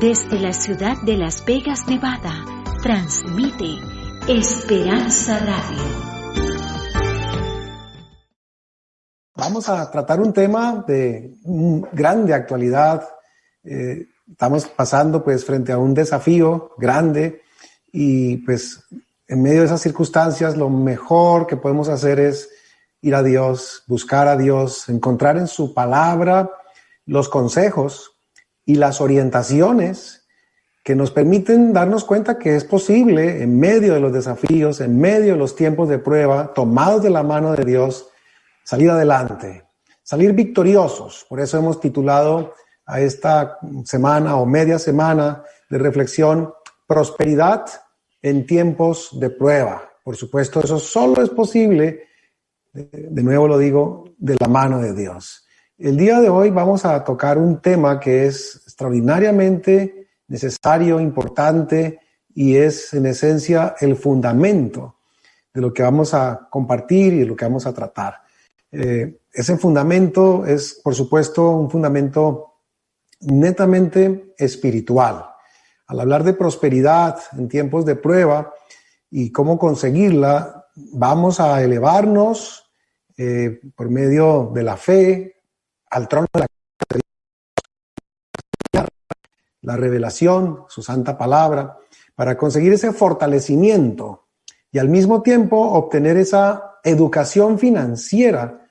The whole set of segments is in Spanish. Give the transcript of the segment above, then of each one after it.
Desde la ciudad de Las Vegas, Nevada, transmite Esperanza Radio. Vamos a tratar un tema de grande actualidad. Estamos pasando pues frente a un desafío grande y pues en medio de esas circunstancias lo mejor que podemos hacer es ir a Dios, buscar a Dios, encontrar en su palabra los consejos y las orientaciones que nos permiten darnos cuenta que es posible en medio de los desafíos, en medio de los tiempos de prueba, tomados de la mano de Dios, salir adelante, salir victoriosos. Por eso hemos titulado a esta semana o media semana de reflexión, prosperidad en tiempos de prueba. Por supuesto, eso solo es posible, de nuevo lo digo, de la mano de Dios. El día de hoy vamos a tocar un tema que es extraordinariamente necesario, importante y es en esencia el fundamento de lo que vamos a compartir y de lo que vamos a tratar. Ese fundamento es, por supuesto, un fundamento netamente espiritual. Al hablar de prosperidad en tiempos de prueba y cómo conseguirla, vamos a elevarnos por medio de la fe al trono de la revelación, su santa palabra, para conseguir ese fortalecimiento y al mismo tiempo obtener esa educación financiera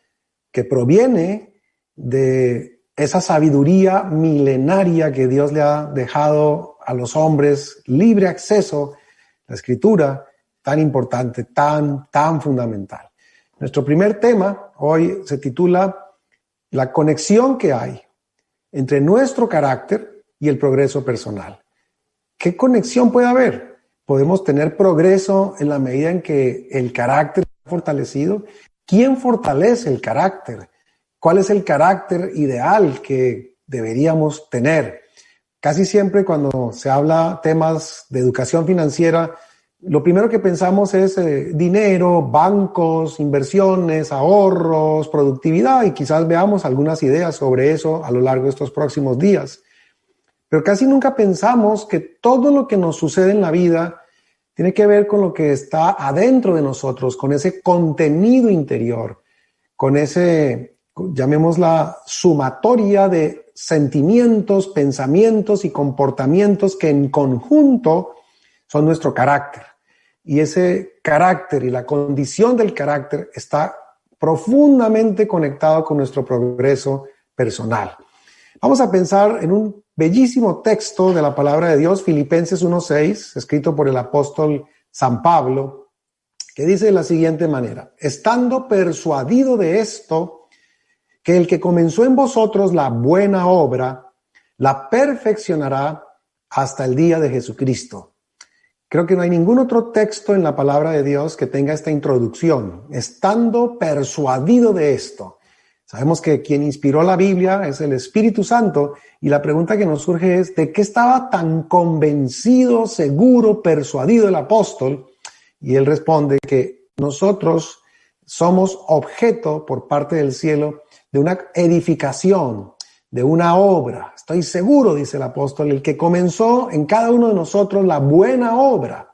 que proviene de esa sabiduría milenaria que Dios le ha dejado a los hombres, libre acceso a la escritura, tan importante, tan fundamental. Nuestro primer tema hoy se titula La conexión que hay entre nuestro carácter y el progreso personal. ¿Qué conexión puede haber? ¿Podemos tener progreso en la medida en que el carácter está fortalecido? ¿Quién fortalece el carácter? ¿Cuál es el carácter ideal que deberíamos tener? Casi siempre cuando se habla temas de educación financiera, lo primero que pensamos es dinero, bancos, inversiones, ahorros, productividad, y quizás veamos algunas ideas sobre eso a lo largo de estos próximos días. Pero casi nunca pensamos que todo lo que nos sucede en la vida tiene que ver con lo que está adentro de nosotros, con ese contenido interior, con ese, llamémosla, sumatoria de sentimientos, pensamientos y comportamientos que en conjunto son nuestro carácter. Y ese carácter y la condición del carácter está profundamente conectado con nuestro progreso personal. Vamos a pensar en un bellísimo texto de la palabra de Dios, Filipenses 1:6, escrito por el apóstol San Pablo, que dice de la siguiente manera: estando persuadido de esto, que el que comenzó en vosotros la buena obra, la perfeccionará hasta el día de Jesucristo. Creo que no hay ningún otro texto en la palabra de Dios que tenga esta introducción, estando persuadido de esto. Sabemos que quien inspiró la Biblia es el Espíritu Santo y la pregunta que nos surge es, ¿de qué estaba tan convencido, seguro, persuadido el apóstol? Y él responde que nosotros somos objeto por parte del cielo de una edificación, de una obra. Estoy seguro, dice el apóstol, el que comenzó en cada uno de nosotros la buena obra.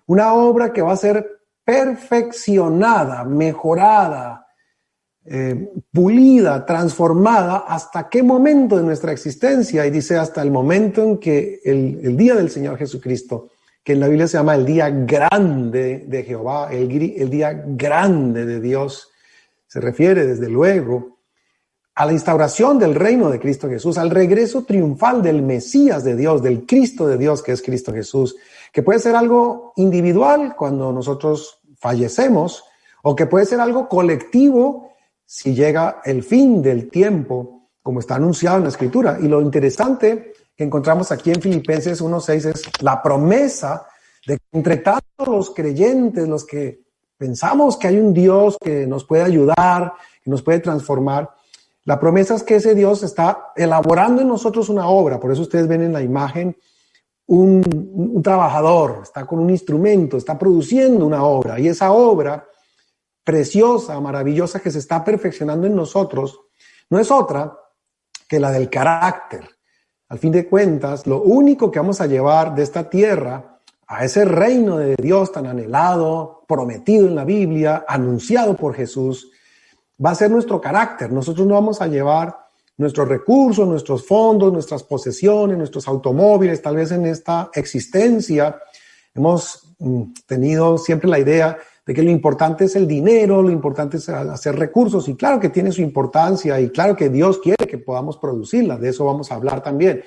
Una obra que va a ser perfeccionada, mejorada, pulida, transformada. ¿Hasta qué momento de nuestra existencia? Y dice hasta el momento en que el día del Señor Jesucristo, que en la Biblia se llama el día grande de Jehová, el día grande de Dios, se refiere desde luego a la instauración del reino de Cristo Jesús, al regreso triunfal del Mesías de Dios, del Cristo de Dios que es Cristo Jesús, que puede ser algo individual cuando nosotros fallecemos, o que puede ser algo colectivo si llega el fin del tiempo, como está anunciado en la Escritura. Y lo interesante que encontramos aquí en Filipenses 1:6 es la promesa de que entre tantos los creyentes, los que pensamos que hay un Dios que nos puede ayudar, que nos puede transformar, la promesa es que ese Dios está elaborando en nosotros una obra. Por eso ustedes ven en la imagen un trabajador, está con un instrumento, está produciendo una obra. Y esa obra preciosa, maravillosa, que se está perfeccionando en nosotros, no es otra que la del carácter. Al fin de cuentas, lo único que vamos a llevar de esta tierra a ese reino de Dios tan anhelado, prometido en la Biblia, anunciado por Jesús, va a ser nuestro carácter. Nosotros no vamos a llevar nuestros recursos, nuestros fondos, nuestras posesiones, nuestros automóviles. Tal vez en esta existencia hemos tenido siempre la idea de que lo importante es el dinero, lo importante es hacer recursos, y claro que tiene su importancia, y claro que Dios quiere que podamos producirla, de eso vamos a hablar también.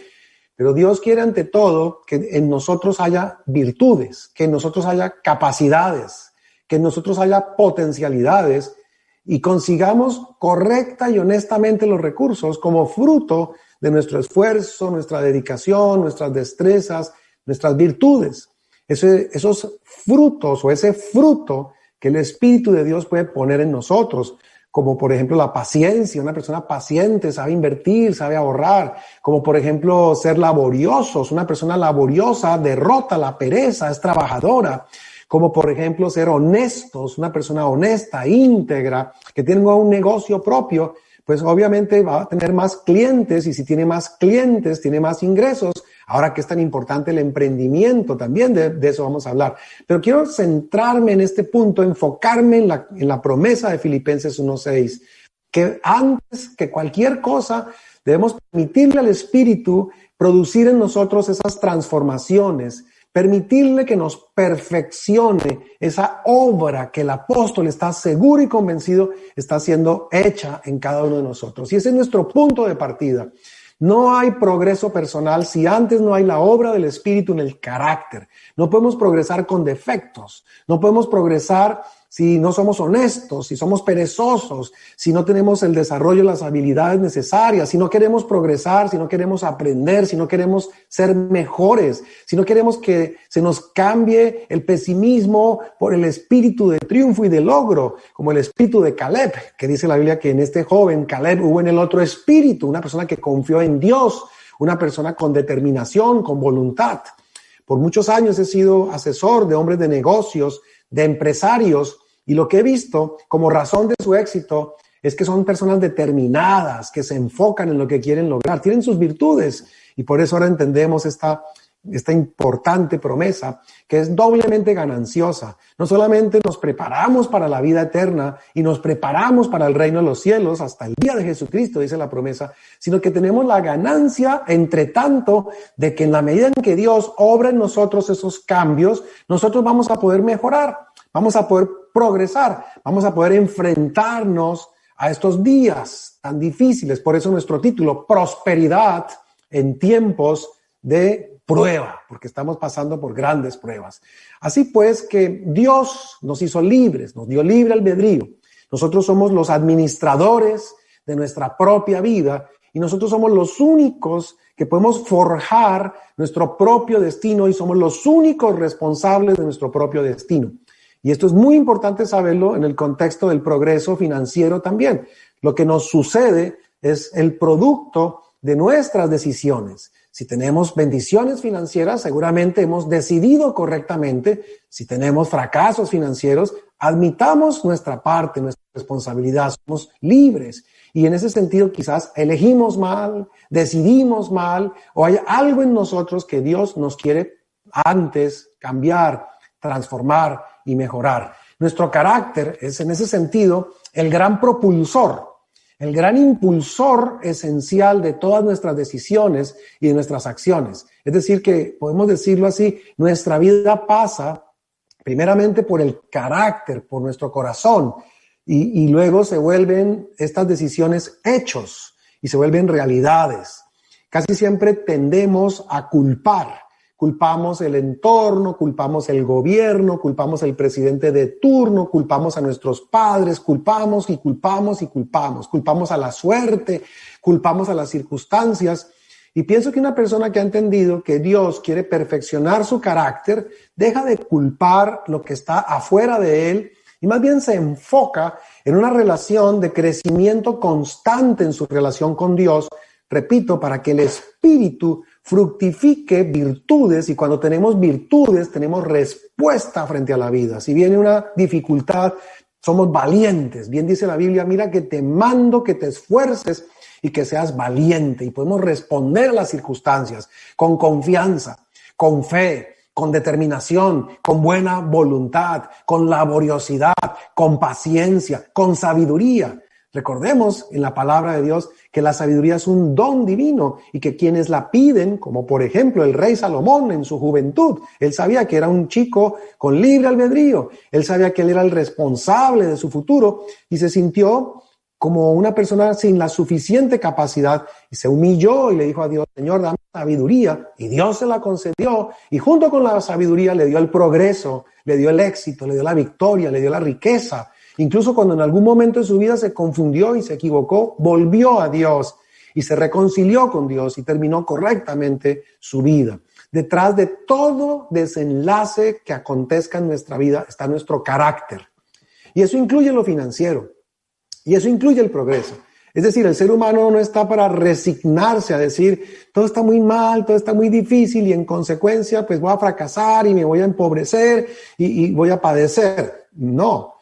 Pero Dios quiere ante todo que en nosotros haya virtudes, que en nosotros haya capacidades, que en nosotros haya potencialidades, y consigamos correcta y honestamente los recursos como fruto de nuestro esfuerzo, nuestra dedicación, nuestras destrezas, nuestras virtudes. Esos frutos o ese fruto que el Espíritu de Dios puede poner en nosotros, como por ejemplo la paciencia. Una persona paciente sabe invertir, sabe ahorrar, como por ejemplo ser laboriosos. Una persona laboriosa derrota la pereza, es trabajadora. Como por ejemplo ser honestos, una persona honesta, íntegra, que tenga un negocio propio, pues obviamente va a tener más clientes, y si tiene más clientes, tiene más ingresos. Ahora que es tan importante el emprendimiento, también de eso vamos a hablar. Pero quiero centrarme en este punto, enfocarme en la promesa de Filipenses 1:6, que antes que cualquier cosa debemos permitirle al Espíritu producir en nosotros esas transformaciones, permitirle que nos perfeccione esa obra que el apóstol está seguro y convencido está siendo hecha en cada uno de nosotros. Y ese es nuestro punto de partida. No hay progreso personal si antes no hay la obra del Espíritu en el carácter. No podemos progresar con defectos. No podemos progresar si no somos honestos, si somos perezosos, si no tenemos el desarrollo de las habilidades necesarias, si no queremos progresar, si no queremos aprender, si no queremos ser mejores, si no queremos que se nos cambie el pesimismo por el espíritu de triunfo y de logro, como el espíritu de Caleb, que dice la Biblia que en este joven Caleb hubo en el otro espíritu, una persona que confió en Dios, una persona con determinación, con voluntad. Por muchos años he sido asesor de hombres de negocios, de empresarios, y lo que he visto como razón de su éxito es que son personas determinadas, que se enfocan en lo que quieren lograr, tienen sus virtudes, y por eso ahora entendemos esta importante promesa que es doblemente gananciosa. No solamente nos preparamos para la vida eterna y nos preparamos para el reino de los cielos hasta el día de Jesucristo, dice la promesa, sino que tenemos la ganancia, entre tanto, de que en la medida en que Dios obra en nosotros esos cambios, nosotros vamos a poder mejorar, vamos a poder progresar, vamos a poder enfrentarnos a estos días tan difíciles. Por eso nuestro título, Prosperidad en tiempos de prueba, porque estamos pasando por grandes pruebas. Así pues que Dios nos hizo libres, nos dio libre albedrío. Nosotros somos los administradores de nuestra propia vida, y nosotros somos los únicos que podemos forjar nuestro propio destino, y somos los únicos responsables de nuestro propio destino. Y esto es muy importante saberlo en el contexto del progreso financiero también. Lo que nos sucede es el producto de nuestras decisiones. Si tenemos bendiciones financieras, seguramente hemos decidido correctamente. Si tenemos fracasos financieros, admitamos nuestra parte, nuestra responsabilidad, somos libres. Y en ese sentido quizás elegimos mal, decidimos mal, o hay algo en nosotros que Dios nos quiere antes cambiar, transformar y mejorar. Nuestro carácter es en ese sentido el gran propulsor, el gran impulsor esencial de todas nuestras decisiones y de nuestras acciones. Es decir, que podemos decirlo así, nuestra vida pasa primeramente por el carácter, por nuestro corazón, y luego se vuelven estas decisiones hechos y se vuelven realidades. Casi siempre tendemos a culpar. Culpamos el entorno, culpamos el gobierno, culpamos el presidente de turno, culpamos a nuestros padres, culpamos y culpamos y culpamos. Culpamos a la suerte, culpamos a las circunstancias. Y pienso que una persona que ha entendido que Dios quiere perfeccionar su carácter, deja de culpar lo que está afuera de él y más bien se enfoca en una relación de crecimiento constante en su relación con Dios. Repito, para que el Espíritu fructifique virtudes, y cuando tenemos virtudes tenemos respuesta frente a la vida. Si viene una dificultad, somos valientes. Bien dice la Biblia, mira que te mando que te esfuerces y que seas valiente y podemos responder a las circunstancias con confianza, con fe, con determinación, con buena voluntad, con laboriosidad, con paciencia, con sabiduría. Recordemos en la palabra de Dios que la sabiduría es un don divino y que quienes la piden, como por ejemplo el rey Salomón en su juventud, él sabía que era un chico con libre albedrío, él sabía que él era el responsable de su futuro y se sintió como una persona sin la suficiente capacidad y se humilló y le dijo a Dios, Señor, dame sabiduría, y Dios se la concedió y junto con la sabiduría le dio el progreso, le dio el éxito, le dio la victoria, le dio la riqueza. Incluso cuando en algún momento de su vida se confundió y se equivocó, volvió a Dios y se reconcilió con Dios y terminó correctamente su vida. Detrás de todo desenlace que acontezca en nuestra vida está nuestro carácter. Y eso incluye lo financiero. Y eso incluye el progreso. Es decir, el ser humano no está para resignarse a decir, todo está muy mal, todo está muy difícil y en consecuencia pues voy a fracasar y me voy a empobrecer y voy a padecer. No.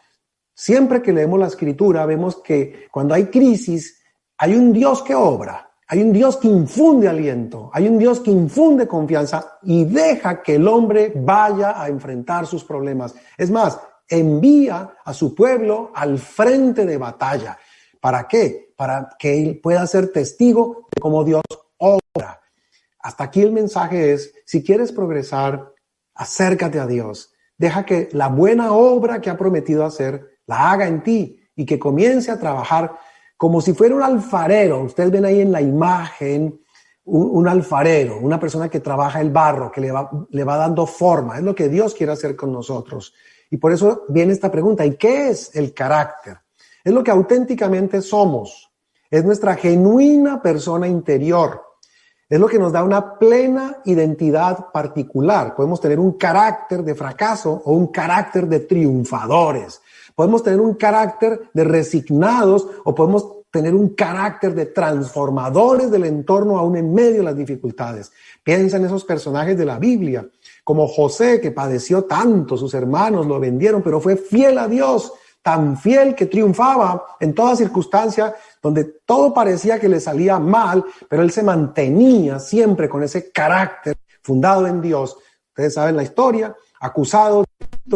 Siempre que leemos la Escritura vemos que cuando hay crisis hay un Dios que obra, hay un Dios que infunde aliento, hay un Dios que infunde confianza y deja que el hombre vaya a enfrentar sus problemas. Es más, envía a su pueblo al frente de batalla. ¿Para qué? Para que él pueda ser testigo de cómo Dios obra. Hasta aquí el mensaje es, si quieres progresar, acércate a Dios. Deja que la buena obra que ha prometido hacer la haga en ti y que comience a trabajar como si fuera un alfarero. Ustedes ven ahí en la imagen un alfarero, una persona que trabaja el barro, que le va dando forma. Es lo que Dios quiere hacer con nosotros. Y por eso viene esta pregunta, ¿y qué es el carácter? Es lo que auténticamente somos. Es nuestra genuina persona interior. Es lo que nos da una plena identidad particular. Podemos tener un carácter de fracaso o un carácter de triunfadores. Podemos tener un carácter de resignados o podemos tener un carácter de transformadores del entorno aún en medio de las dificultades. Piensa en esos personajes de la Biblia, como José, que padeció tanto, sus hermanos lo vendieron, pero fue fiel a Dios, tan fiel que triunfaba en toda circunstancia, donde todo parecía que le salía mal, pero él se mantenía siempre con ese carácter fundado en Dios. Ustedes saben la historia, acusado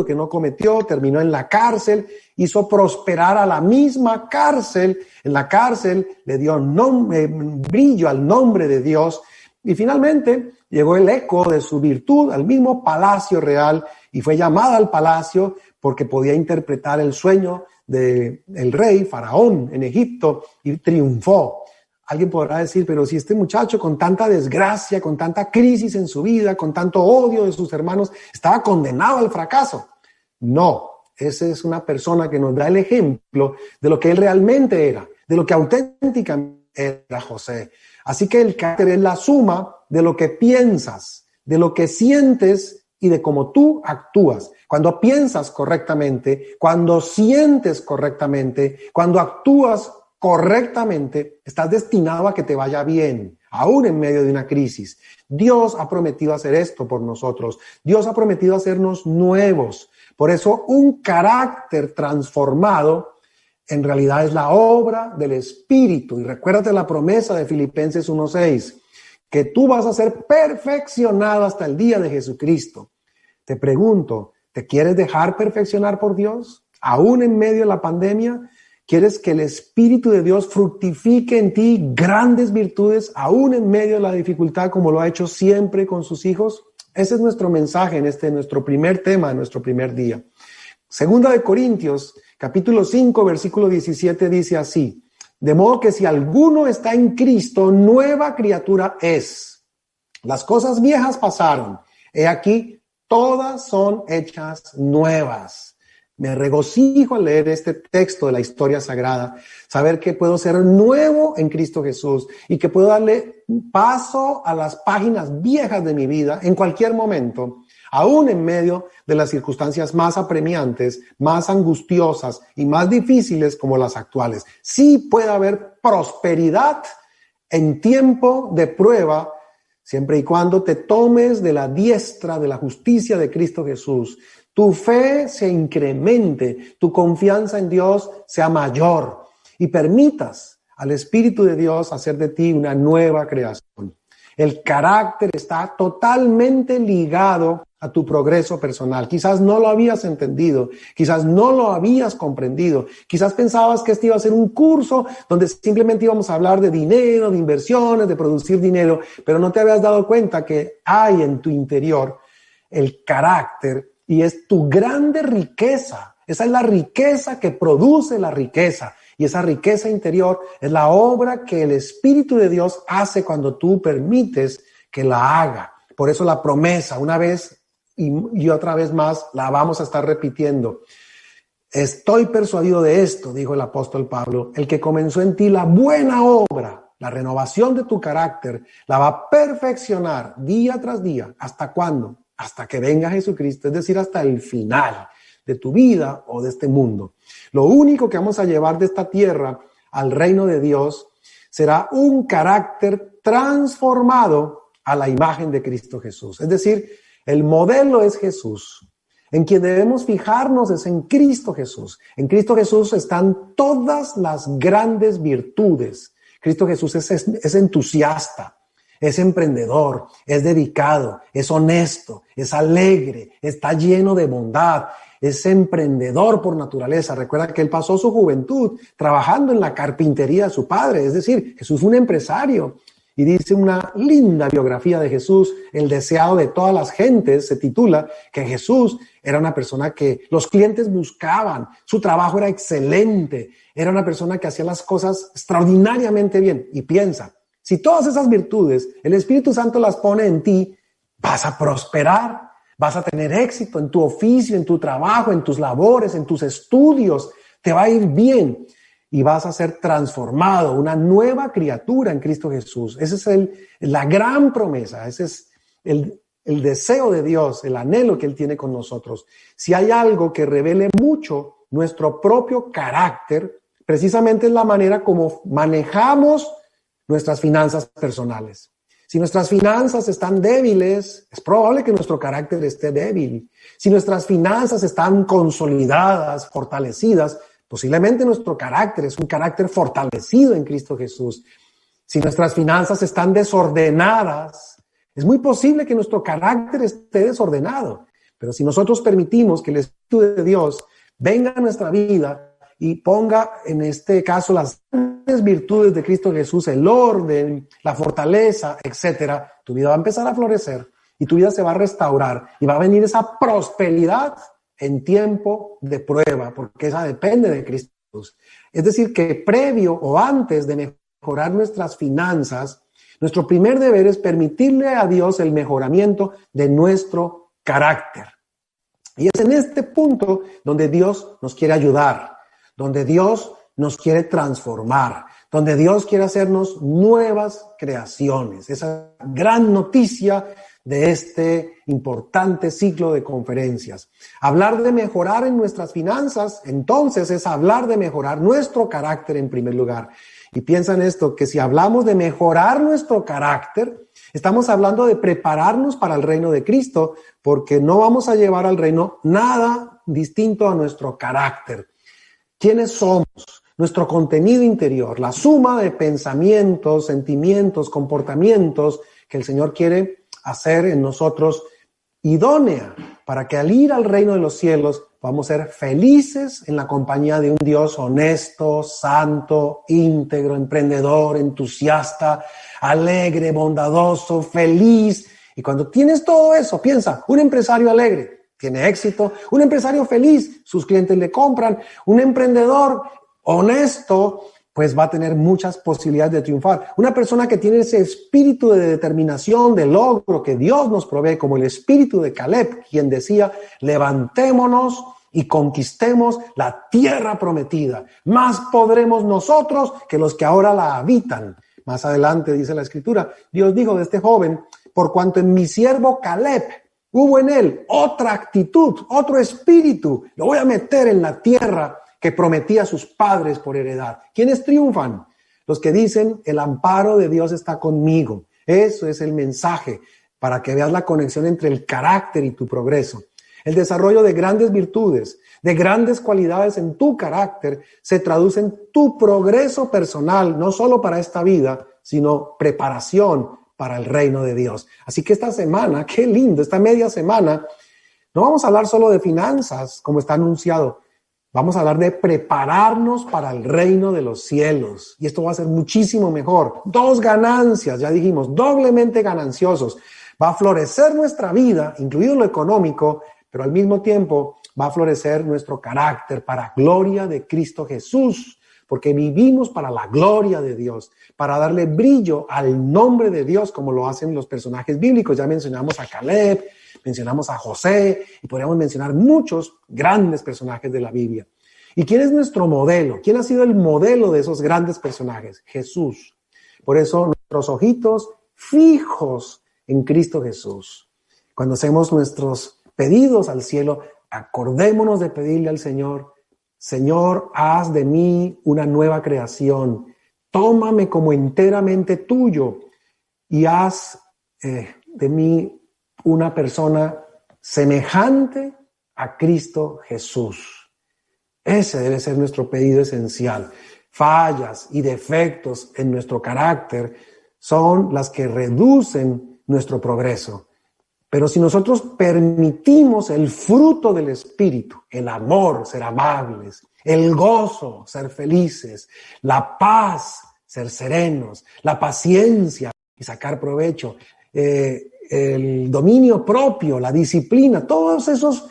que no cometió, terminó en la cárcel, hizo prosperar a la misma cárcel, en la cárcel le dio brillo al nombre de Dios y finalmente llegó el eco de su virtud al mismo palacio real y fue llamada al palacio porque podía interpretar el sueño del rey Faraón en Egipto y triunfó. Alguien podrá decir, pero si este muchacho con tanta desgracia, con tanta crisis en su vida, con tanto odio de sus hermanos, estaba condenado al fracaso. No, esa es una persona que nos da el ejemplo de lo que él realmente era, de lo que auténticamente era José. Así que el carácter es la suma de lo que piensas, de lo que sientes y de cómo tú actúas. Cuando piensas correctamente, cuando sientes correctamente, cuando actúas correctamente, estás destinado a que te vaya bien, aún en medio de una crisis. Dios ha prometido hacer esto por nosotros. Dios ha prometido hacernos nuevos. Por eso, un carácter transformado en realidad es la obra del Espíritu. Y recuérdate la promesa de Filipenses 1:6, que tú vas a ser perfeccionado hasta el día de Jesucristo. Te pregunto, ¿te quieres dejar perfeccionar por Dios? Aún en medio de la pandemia, ¿quieres que el Espíritu de Dios fructifique en ti grandes virtudes aún en medio de la dificultad como lo ha hecho siempre con sus hijos? Ese es nuestro mensaje en nuestro primer tema, nuestro primer día. Segunda de Corintios, capítulo 5, versículo 17 dice así: de modo que si alguno está en Cristo, nueva criatura es. Las cosas viejas pasaron. He aquí, todas son hechas nuevas. Me regocijo al leer este texto de la historia sagrada, saber que puedo ser nuevo en Cristo Jesús y que puedo darle paso a las páginas viejas de mi vida en cualquier momento, aún en medio de las circunstancias más apremiantes, más angustiosas y más difíciles como las actuales. Sí puede haber prosperidad en tiempo de prueba, siempre y cuando te tomes de la diestra de la justicia de Cristo Jesús. Tu fe se incremente, tu confianza en Dios sea mayor y permitas al Espíritu de Dios hacer de ti una nueva creación. El carácter está totalmente ligado a tu progreso personal. Quizás no lo habías entendido, quizás no lo habías comprendido, quizás pensabas que este iba a ser un curso donde simplemente íbamos a hablar de dinero, de inversiones, de producir dinero, pero no te habías dado cuenta que hay en tu interior el carácter y es tu grande riqueza. Esa es la riqueza que produce la riqueza. Y esa riqueza interior es la obra que el Espíritu de Dios hace cuando tú permites que la haga. Por eso la promesa, una vez y otra vez más, la vamos a estar repitiendo. Estoy persuadido de esto, dijo el apóstol Pablo, el que comenzó en ti la buena obra, la renovación de tu carácter, la va a perfeccionar día tras día. ¿Hasta cuándo? Hasta que venga Jesucristo, es decir, hasta el final de tu vida o de este mundo. Lo único que vamos a llevar de esta tierra al reino de Dios será un carácter transformado a la imagen de Cristo Jesús. Es decir, el modelo es Jesús. En quien debemos fijarnos es en Cristo Jesús. En Cristo Jesús están todas las grandes virtudes. Cristo Jesús es entusiasta, es emprendedor, es dedicado, es honesto, es alegre, está lleno de bondad, es emprendedor por naturaleza. Recuerda que él pasó su juventud trabajando en la carpintería de su padre. Es decir, Jesús fue un empresario. Y dice una linda biografía de Jesús, el deseado de todas las gentes, se titula que Jesús era una persona que los clientes buscaban, su trabajo era excelente, era una persona que hacía las cosas extraordinariamente bien. Y piensa, si todas esas virtudes el Espíritu Santo las pone en ti, vas a prosperar, vas a tener éxito en tu oficio, en tu trabajo, en tus labores, en tus estudios, te va a ir bien. Y vas a ser transformado, una nueva criatura en Cristo Jesús. Esa es la gran promesa, ese es el deseo de Dios, el anhelo que Él tiene con nosotros. Si hay algo que revele mucho nuestro propio carácter, precisamente es la manera como manejamos nuestras finanzas personales. Si nuestras finanzas están débiles, es probable que nuestro carácter esté débil. Si nuestras finanzas están consolidadas, fortalecidas, posiblemente nuestro carácter es un carácter fortalecido en Cristo Jesús. Si nuestras finanzas están desordenadas, es muy posible que nuestro carácter esté desordenado. Pero si nosotros permitimos que el Espíritu de Dios venga a nuestra vida y ponga en este caso las grandes virtudes de Cristo Jesús, el orden, la fortaleza, etcétera, tu vida va a empezar a florecer y tu vida se va a restaurar y va a venir esa prosperidad en tiempo de prueba, porque esa depende de Cristo. Es decir, que previo o antes de mejorar nuestras finanzas, nuestro primer deber es permitirle a Dios el mejoramiento de nuestro carácter. Y es en este punto donde Dios nos quiere ayudar, donde Dios nos quiere transformar, donde Dios quiere hacernos nuevas creaciones. Esa gran noticia de este importante ciclo de conferencias. Hablar de mejorar en nuestras finanzas, entonces, es hablar de mejorar nuestro carácter en primer lugar. Y piensa en esto, que si hablamos de mejorar nuestro carácter, estamos hablando de prepararnos para el reino de Cristo, porque no vamos a llevar al reino nada distinto a nuestro carácter. ¿Quiénes somos? Nuestro contenido interior, la suma de pensamientos, sentimientos, comportamientos que el Señor quiere hacer en nosotros idónea para que al ir al reino de los cielos vamos a ser felices en la compañía de un Dios honesto, santo, íntegro, emprendedor, entusiasta, alegre, bondadoso, feliz. Y cuando tienes todo eso, piensa, un empresario alegre tiene éxito, un empresario feliz, sus clientes le compran, un emprendedor honesto, pues va a tener muchas posibilidades de triunfar. Una persona que tiene ese espíritu de determinación, de logro que Dios nos provee, como el espíritu de Caleb, quien decía, levantémonos y conquistemos la tierra prometida. Más podremos nosotros que los que ahora la habitan. Más adelante dice la Escritura, Dios dijo de este joven, por cuanto en mi siervo Caleb hubo en él otra actitud, otro espíritu, lo voy a meter en la tierra que prometía a sus padres por heredad. ¿Quiénes triunfan? Los que dicen, el amparo de Dios está conmigo. Eso es el mensaje para que veas la conexión entre el carácter y tu progreso. El desarrollo de grandes virtudes, de grandes cualidades en tu carácter, se traduce en tu progreso personal, no solo para esta vida, sino preparación para el reino de Dios. Así que esta semana, qué lindo, esta media semana, no vamos a hablar solo de finanzas, como está anunciado. Vamos a hablar de prepararnos para el reino de los cielos. Y esto va a ser muchísimo mejor. 2 ganancias, ya dijimos, doblemente gananciosos. Va a florecer nuestra vida, incluido lo económico, pero al mismo tiempo va a florecer nuestro carácter para gloria de Cristo Jesús. Porque vivimos para la gloria de Dios, para darle brillo al nombre de Dios, como lo hacen los personajes bíblicos. Ya mencionamos a Caleb, mencionamos a José y podríamos mencionar muchos grandes personajes de la Biblia. ¿Y quién es nuestro modelo? ¿Quién ha sido el modelo de esos grandes personajes? Jesús. Por eso nuestros ojitos fijos en Cristo Jesús. Cuando hacemos nuestros pedidos al cielo, acordémonos de pedirle al Señor: Señor, haz de mí una nueva creación. Tómame como enteramente tuyo y haz de mí una persona semejante a Cristo Jesús. Ese debe ser nuestro pedido esencial. Fallas y defectos en nuestro carácter son las que reducen nuestro progreso. Pero si nosotros permitimos el fruto del Espíritu, el amor, ser amables, el gozo, ser felices, la paz, ser serenos, la paciencia y sacar provecho, el dominio propio, la disciplina, todos esos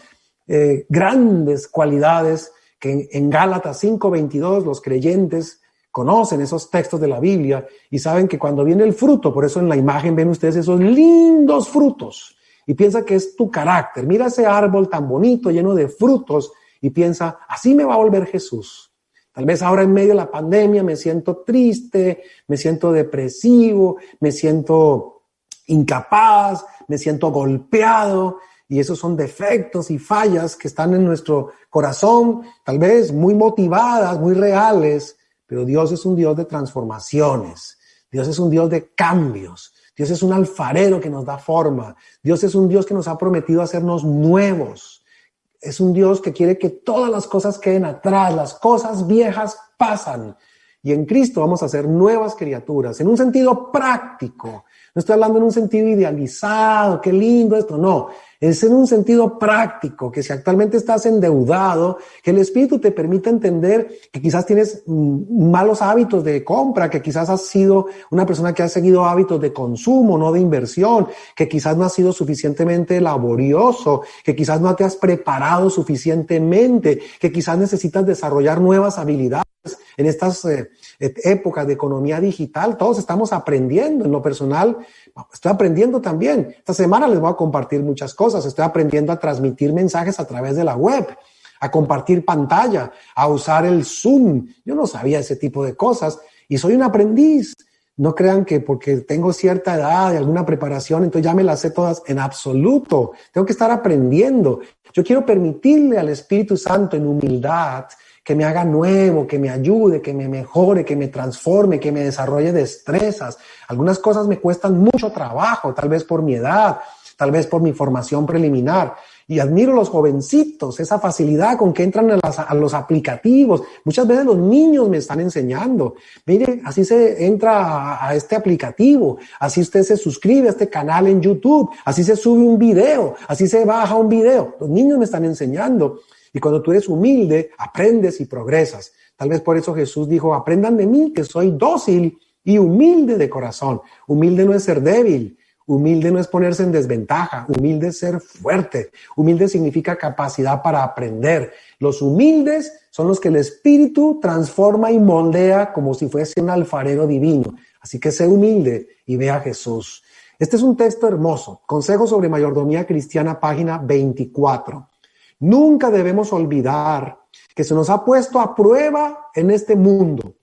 grandes cualidades que en Gálatas 5:22 los creyentes conocen esos textos de la Biblia y saben que cuando viene el fruto, por eso en la imagen ven ustedes esos lindos frutos y piensa que es tu carácter. Mira ese árbol tan bonito, lleno de frutos y piensa, así me va a volver Jesús. Tal vez ahora en medio de la pandemia me siento triste, me siento depresivo, me siento incapaz, me siento golpeado, y esos son defectos y fallas que están en nuestro corazón, tal vez muy motivadas, muy reales, pero Dios es un Dios de transformaciones, Dios es un Dios de cambios, Dios es un alfarero que nos da forma, Dios es un Dios que nos ha prometido hacernos nuevos, es un Dios que quiere que todas las cosas queden atrás, las cosas viejas pasan, y en Cristo vamos a ser nuevas criaturas, en un sentido práctico. No estoy hablando en un sentido idealizado, qué lindo esto, no. Es en un sentido práctico, que si actualmente estás endeudado, que el Espíritu te permita entender que quizás tienes malos hábitos de compra, que quizás has sido una persona que ha seguido hábitos de consumo, no de inversión, que quizás no has sido suficientemente laborioso, que quizás no te has preparado suficientemente, que quizás necesitas desarrollar nuevas habilidades. En estas épocas de economía digital, todos estamos aprendiendo. En lo personal, estoy aprendiendo también. Esta semana les voy a compartir muchas cosas. Estoy aprendiendo a transmitir mensajes a través de la web, a compartir pantalla, a usar el Zoom. Yo no sabía ese tipo de cosas y soy un aprendiz. No crean que porque tengo cierta edad y alguna preparación, entonces ya me las sé todas. En absoluto. Tengo que estar aprendiendo. Yo quiero permitirle al Espíritu Santo en humildad que me haga nuevo, que me ayude, que me mejore, que me transforme, que me desarrolle destrezas. Algunas cosas me cuestan mucho trabajo, tal vez por mi edad, tal vez por mi formación preliminar. Y admiro a los jovencitos, esa facilidad con que entran a los aplicativos. Muchas veces los niños me están enseñando. Mire, así se entra a este aplicativo, así usted se suscribe a este canal en YouTube, así se sube un video, así se baja un video. Los niños me están enseñando. Y cuando tú eres humilde, aprendes y progresas. Tal vez por eso Jesús dijo, aprendan de mí que soy dócil y humilde de corazón. Humilde no es ser débil. Humilde no es ponerse en desventaja. Humilde es ser fuerte. Humilde significa capacidad para aprender. Los humildes son los que el Espíritu transforma y moldea como si fuese un alfarero divino. Así que sé humilde y ve a Jesús. Este es un texto hermoso. Consejo sobre mayordomía cristiana, página 24. Nunca debemos olvidar que se nos ha puesto a prueba en este mundo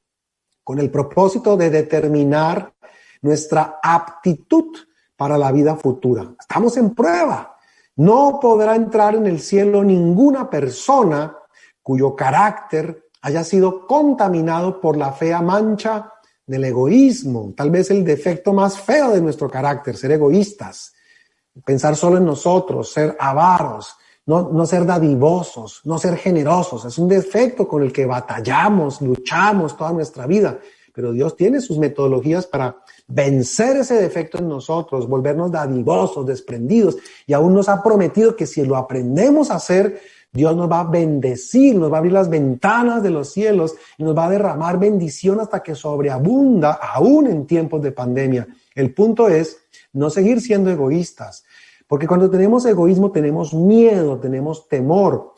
con el propósito de determinar nuestra aptitud para la vida futura. Estamos en prueba. No podrá entrar en el cielo ninguna persona cuyo carácter haya sido contaminado por la fea mancha del egoísmo. Tal vez el defecto más feo de nuestro carácter, ser egoístas, pensar solo en nosotros, ser avaros. no ser dadivosos, no ser generosos. Es un defecto con el que batallamos, luchamos toda nuestra vida. Pero Dios tiene sus metodologías para vencer ese defecto en nosotros, volvernos dadivosos, desprendidos. Y aún nos ha prometido que si lo aprendemos a hacer, Dios nos va a bendecir, nos va a abrir las ventanas de los cielos y nos va a derramar bendición hasta que sobreabunda, aún en tiempos de pandemia. El punto es no seguir siendo egoístas, porque cuando tenemos egoísmo tenemos miedo, tenemos temor.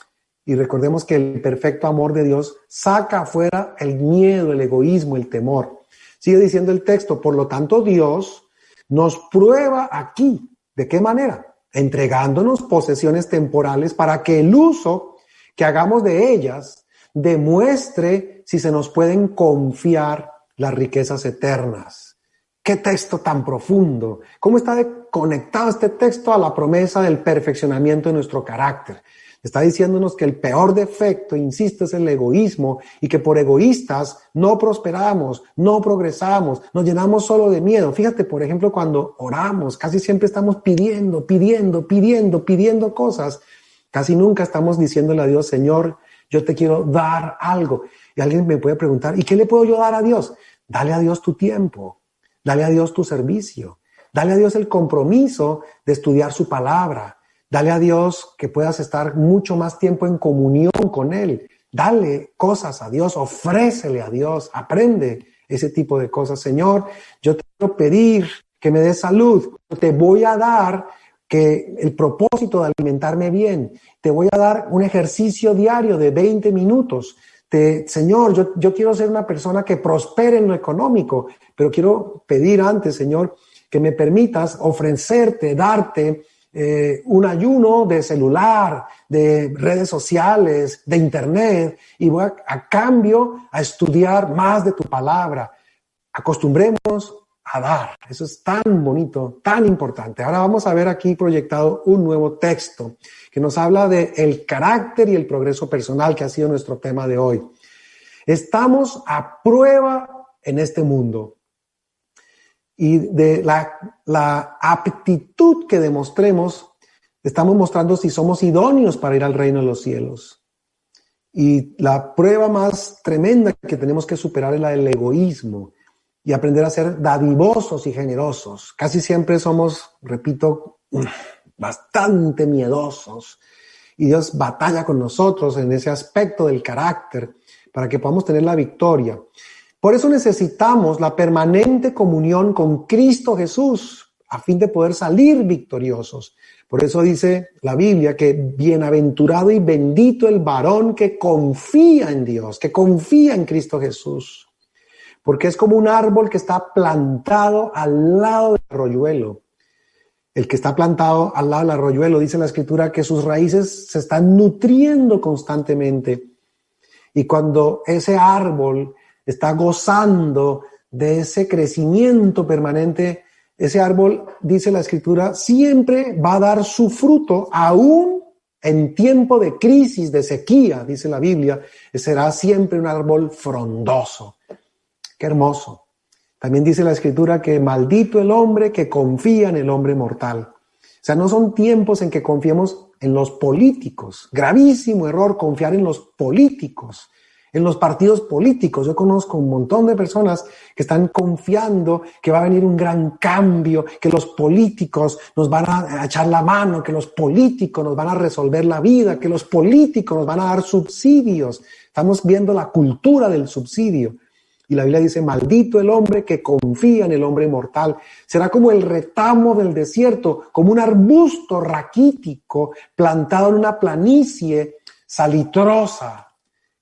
Y recordemos que el perfecto amor de Dios saca afuera el miedo, el egoísmo, el temor. Sigue diciendo el texto, por lo tanto Dios nos prueba aquí. ¿De qué manera? Entregándonos posesiones temporales para que el uso que hagamos de ellas demuestre si se nos pueden confiar las riquezas eternas. ¡Qué texto tan profundo! ¿Cómo está conectado este texto a la promesa del perfeccionamiento de nuestro carácter? Está diciéndonos que el peor defecto, insisto, es el egoísmo y que por egoístas no prosperamos, no progresamos, nos llenamos solo de miedo. Fíjate, por ejemplo, cuando oramos, casi siempre estamos pidiendo cosas. Casi nunca estamos diciéndole a Dios, Señor, yo te quiero dar algo. Y alguien me puede preguntar, ¿y qué le puedo yo dar a Dios? Dale a Dios tu tiempo, dale a Dios tu servicio, dale a Dios el compromiso de estudiar su palabra. Dale a Dios que puedas estar mucho más tiempo en comunión con Él. Dale cosas a Dios, ofrécele a Dios, aprende ese tipo de cosas. Señor, yo te quiero pedir que me des salud. Te voy a dar que el propósito de alimentarme bien. Te voy a dar un ejercicio diario de 20 minutos. Señor, yo quiero ser una persona que prospere en lo económico, pero quiero pedir antes, Señor, que me permitas ofrecerte, darte un ayuno de celular, de redes sociales, de internet, y voy a cambio a estudiar más de tu palabra. Acostumbremos a dar. Eso es tan bonito, tan importante. Ahora vamos a ver aquí proyectado un nuevo texto que nos habla de el carácter y el progreso personal, que ha sido nuestro tema de hoy. Estamos a prueba en este mundo. Y de la aptitud que demostremos, estamos mostrando si somos idóneos para ir al reino de los cielos. Y la prueba más tremenda que tenemos que superar es la del egoísmo y aprender a ser dadivosos y generosos. Casi siempre somos, repito, bastante miedosos. Y Dios batalla con nosotros en ese aspecto del carácter para que podamos tener la victoria. Por eso necesitamos la permanente comunión con Cristo Jesús a fin de poder salir victoriosos. Por eso dice la Biblia que bienaventurado y bendito el varón que confía en Dios, que confía en Cristo Jesús. Porque es como un árbol que está plantado al lado del arroyuelo. El que está plantado al lado del arroyuelo, dice la Escritura, que sus raíces se están nutriendo constantemente. Y cuando ese árbol está gozando de ese crecimiento permanente, ese árbol, dice la Escritura, siempre va a dar su fruto, aún en tiempo de crisis, de sequía, dice la Biblia, será siempre un árbol frondoso. Qué hermoso. También dice la Escritura que maldito el hombre que confía en el hombre mortal. O sea, no son tiempos en que confiemos en los políticos. Gravísimo error confiar en los políticos, en los partidos políticos. Yo conozco un montón de personas que están confiando que va a venir un gran cambio, que los políticos nos van a echar la mano, que los políticos nos van a resolver la vida, que los políticos nos van a dar subsidios. Estamos viendo la cultura del subsidio. Y la Biblia dice, maldito el hombre que confía en el hombre mortal. Será como el retamo del desierto, como un arbusto raquítico plantado en una planicie salitrosa,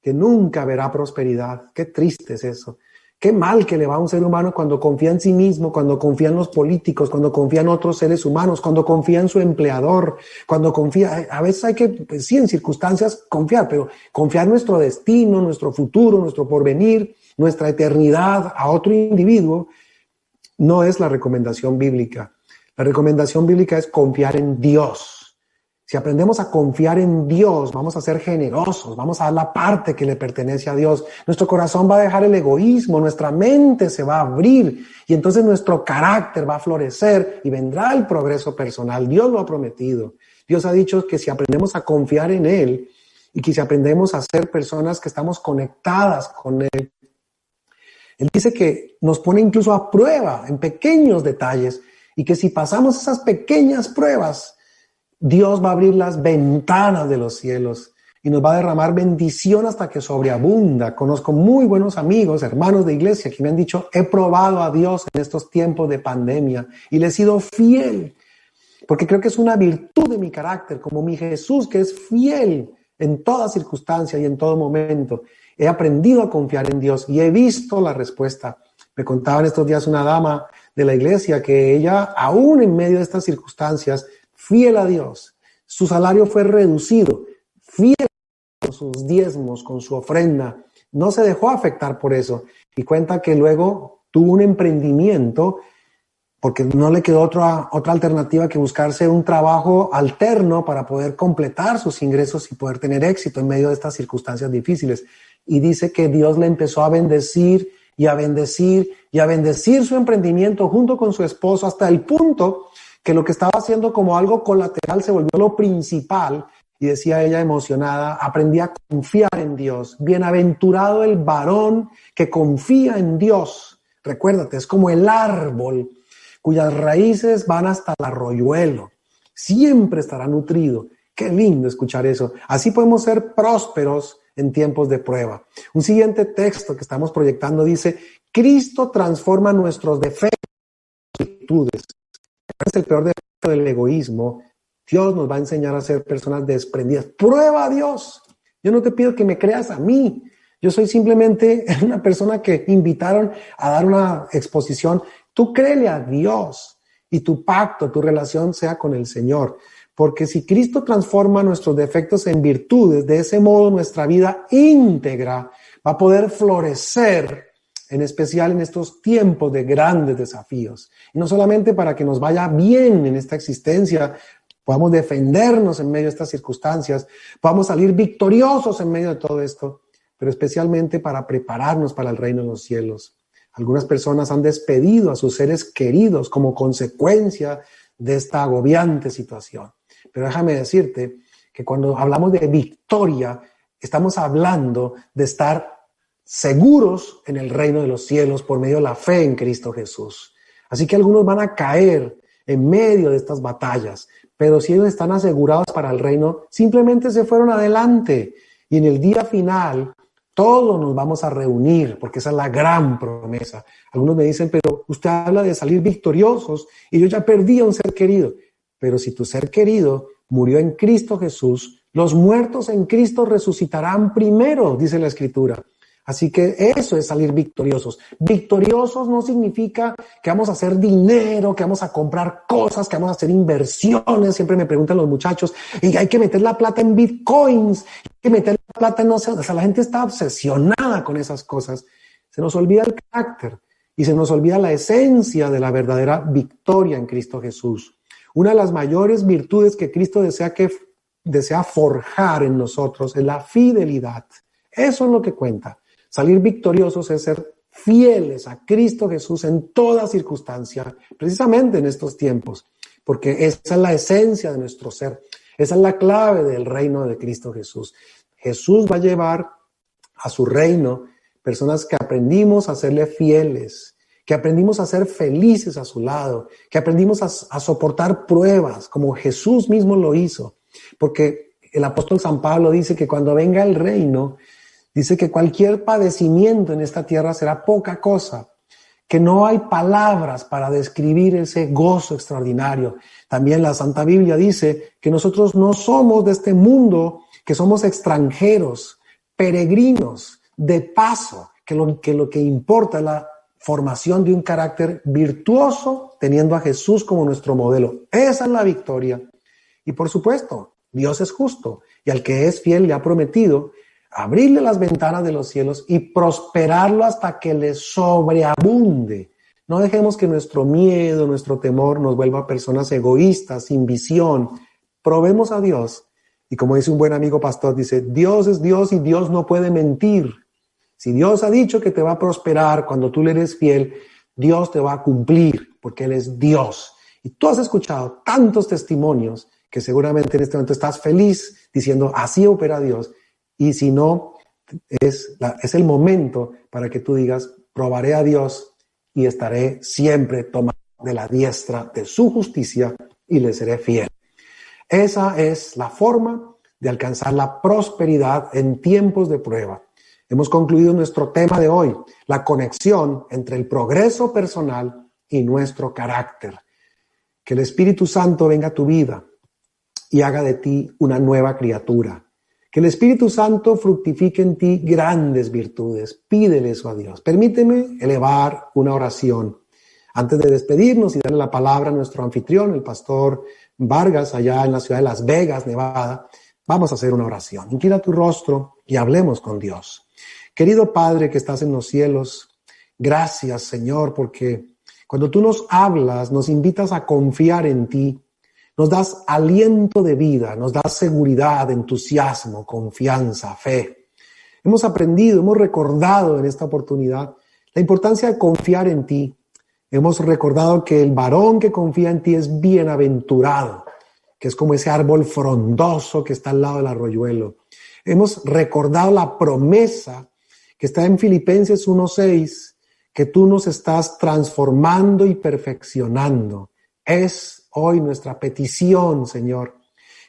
que nunca verá prosperidad. Qué triste es eso. Qué mal que le va a un ser humano cuando confía en sí mismo, cuando confía en los políticos, cuando confía en otros seres humanos, cuando confía en su empleador, cuando confía, a veces hay que, pues sí, en circunstancias confiar, pero confiar en nuestro destino, nuestro futuro, nuestro porvenir, nuestra eternidad a otro individuo, no es la recomendación bíblica. La recomendación bíblica es confiar en Dios. Si aprendemos a confiar en Dios, vamos a ser generosos, vamos a dar la parte que le pertenece a Dios. Nuestro corazón va a dejar el egoísmo, nuestra mente se va a abrir y entonces nuestro carácter va a florecer y vendrá el progreso personal. Dios lo ha prometido. Dios ha dicho que si aprendemos a confiar en Él y que si aprendemos a ser personas que estamos conectadas con Él, Él dice que nos pone incluso a prueba en pequeños detalles y que si pasamos esas pequeñas pruebas, Dios va a abrir las ventanas de los cielos y nos va a derramar bendición hasta que sobreabunda. Conozco muy buenos amigos, hermanos de iglesia que me han dicho, he probado a Dios en estos tiempos de pandemia y le he sido fiel, porque creo que es una virtud de mi carácter, como mi Jesús, que es fiel en toda circunstancia y en todo momento. He aprendido a confiar en Dios y he visto la respuesta. Me contaba en estos días una dama de la iglesia que ella, aún en medio de estas circunstancias, fiel a Dios, su salario fue reducido, fiel con sus diezmos, con su ofrenda, no se dejó afectar por eso y cuenta que luego tuvo un emprendimiento porque no le quedó otra alternativa que buscarse un trabajo alterno para poder completar sus ingresos y poder tener éxito en medio de estas circunstancias difíciles. Y dice que Dios le empezó a bendecir y a bendecir y a bendecir su emprendimiento junto con su esposo hasta el punto que lo que estaba haciendo como algo colateral se volvió lo principal. Y decía ella emocionada, aprendí a confiar en Dios. Bienaventurado el varón que confía en Dios. Recuérdate, es como el árbol cuyas raíces van hasta el arroyuelo. Siempre estará nutrido. Qué lindo escuchar eso. Así podemos ser prósperos en tiempos de prueba. Un siguiente texto que estamos proyectando dice, Cristo transforma nuestros defectos en virtudes. Es el peor defecto del egoísmo. Dios nos va a enseñar a ser personas desprendidas. Prueba a Dios. Yo no te pido que me creas a mí. Yo soy simplemente una persona que invitaron a dar una exposición. Tú créele a Dios y tu pacto, tu relación sea con el Señor. Porque si Cristo transforma nuestros defectos en virtudes, de ese modo nuestra vida íntegra va a poder florecer, en especial en estos tiempos de grandes desafíos. Y no solamente para que nos vaya bien en esta existencia, podamos defendernos en medio de estas circunstancias, podamos salir victoriosos en medio de todo esto, pero especialmente para prepararnos para el reino de los cielos. Algunas personas han despedido a sus seres queridos como consecuencia de esta agobiante situación. Pero déjame decirte que cuando hablamos de victoria, estamos hablando de estar seguros en el reino de los cielos por medio de la fe en Cristo Jesús. Así que algunos van a caer en medio de estas batallas, pero si ellos están asegurados para el reino, simplemente se fueron adelante y en el día final todos nos vamos a reunir, porque esa es la gran promesa. Algunos me dicen, pero usted habla de salir victoriosos y yo ya perdí a un ser querido. Pero si tu ser querido murió en Cristo Jesús, los muertos en Cristo resucitarán primero, dice la Escritura. Así que eso es salir victoriosos. Victoriosos no significa que vamos a hacer dinero, que vamos a comprar cosas, que vamos a hacer inversiones. Siempre me preguntan los muchachos, y hay que meter la plata en bitcoins, hay que meter la plata en no sé, o sea, la gente está obsesionada con esas cosas. Se nos olvida el carácter y se nos olvida la esencia de la verdadera victoria en Cristo Jesús. Una de las mayores virtudes que Cristo desea forjar en nosotros es la fidelidad. Eso es lo que cuenta. Salir victoriosos es ser fieles a Cristo Jesús en toda circunstancia, precisamente en estos tiempos, porque esa es la esencia de nuestro ser, esa es la clave del reino de Cristo Jesús. Jesús va a llevar a su reino personas que aprendimos a serle fieles, que aprendimos a ser felices a su lado, que aprendimos a soportar pruebas como Jesús mismo lo hizo, porque el apóstol San Pablo dice que cuando venga el reino, dice que cualquier padecimiento en esta tierra será poca cosa, que no hay palabras para describir ese gozo extraordinario. También la Santa Biblia dice que nosotros no somos de este mundo, que somos extranjeros, peregrinos, de paso, que lo que importa es la formación de un carácter virtuoso, teniendo a Jesús como nuestro modelo. Esa es la victoria. Y por supuesto, Dios es justo, y al que es fiel le ha prometido abrirle las ventanas de los cielos y prosperarlo hasta que le sobreabunde. No dejemos que nuestro miedo, nuestro temor nos vuelva personas egoístas, sin visión. Probemos a Dios. Y como dice un buen amigo pastor, dice, Dios es Dios y Dios no puede mentir. Si Dios ha dicho que te va a prosperar cuando tú le eres fiel, Dios te va a cumplir porque Él es Dios. Y tú has escuchado tantos testimonios que seguramente en este momento estás feliz diciendo, así opera Dios. Y si no, es el momento para que tú digas, probaré a Dios y estaré siempre tomando de la diestra de su justicia y le seré fiel. Esa es la forma de alcanzar la prosperidad en tiempos de prueba. Hemos concluido nuestro tema de hoy, la conexión entre el progreso personal y nuestro carácter. Que el Espíritu Santo venga a tu vida y haga de ti una nueva criatura. Que el Espíritu Santo fructifique en ti grandes virtudes. Pídele eso a Dios. Permíteme elevar una oración. Antes de despedirnos y darle la palabra a nuestro anfitrión, el pastor Vargas, allá en la ciudad de Las Vegas, Nevada, vamos a hacer una oración. Inclina tu rostro y hablemos con Dios. Querido Padre que estás en los cielos, gracias, Señor, porque cuando tú nos hablas, nos invitas a confiar en ti, nos das aliento de vida, nos das seguridad, entusiasmo, confianza, fe. Hemos aprendido, hemos recordado en esta oportunidad la importancia de confiar en ti. Hemos recordado que el varón que confía en ti es bienaventurado, que es como ese árbol frondoso que está al lado del arroyuelo. Hemos recordado la promesa que está en Filipenses 1:6, que tú nos estás transformando y perfeccionando. Es hoy nuestra petición, Señor,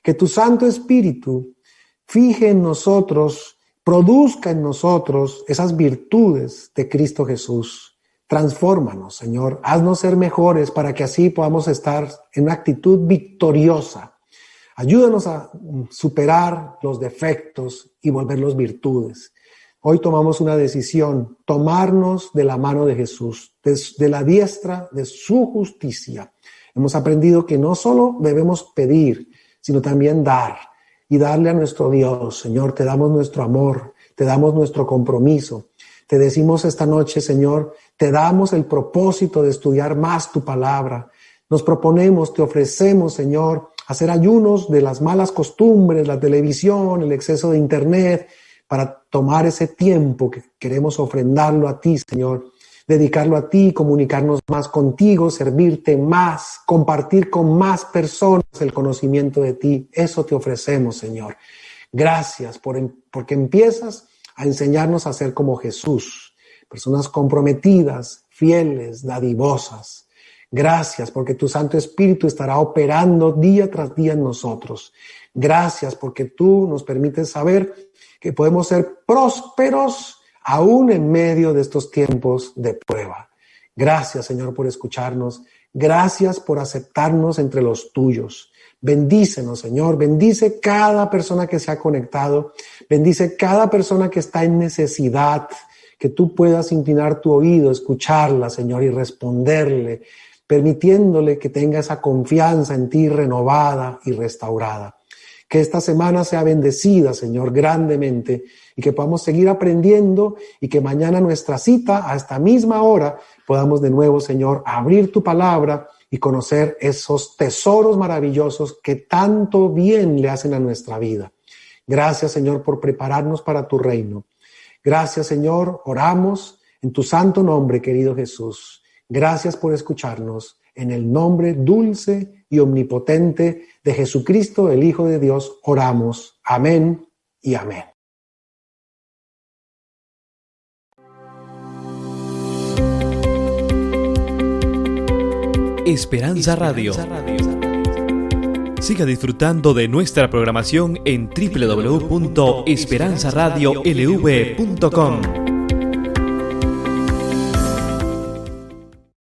que tu Santo Espíritu fije en nosotros, produzca en nosotros esas virtudes de Cristo Jesús. Transfórmanos, Señor, haznos ser mejores para que así podamos estar en una actitud victoriosa. Ayúdanos a superar los defectos y volverlos virtudes. Hoy tomamos una decisión, tomarnos de la mano de Jesús, de la diestra de su justicia. Hemos aprendido que no solo debemos pedir, sino también dar y darle a nuestro Dios. Señor, te damos nuestro amor, te damos nuestro compromiso. Te decimos esta noche, Señor, te damos el propósito de estudiar más tu palabra. Nos proponemos, te ofrecemos, Señor, hacer ayunos de las malas costumbres, la televisión, el exceso de internet, para tomar ese tiempo que queremos ofrendarlo a ti, Señor, dedicarlo a ti, comunicarnos más contigo, servirte más, compartir con más personas el conocimiento de ti. Eso te ofrecemos, Señor. Gracias porque empiezas a enseñarnos a ser como Jesús, personas comprometidas, fieles, dadivosas. Gracias porque tu Santo Espíritu estará operando día tras día en nosotros. Gracias porque tú nos permites saber que podemos ser prósperos aún en medio de estos tiempos de prueba. Gracias, Señor, por escucharnos. Gracias por aceptarnos entre los tuyos. Bendícenos, Señor. Bendice cada persona que se ha conectado. Bendice cada persona que está en necesidad. Que tú puedas inclinar tu oído, escucharla, Señor, y responderle, permitiéndole que tenga esa confianza en ti renovada y restaurada. Que esta semana sea bendecida, Señor, grandemente, y que podamos seguir aprendiendo y que mañana nuestra cita a esta misma hora podamos de nuevo, Señor, abrir tu palabra y conocer esos tesoros maravillosos que tanto bien le hacen a nuestra vida. Gracias, Señor, por prepararnos para tu reino. Gracias, Señor, oramos en tu santo nombre, querido Jesús. Gracias por escucharnos. En el nombre dulce y omnipotente de Jesucristo, el Hijo de Dios, oramos. Amén y amén. Esperanza Radio. Siga disfrutando de nuestra programación en www.esperanzaradiolv.com.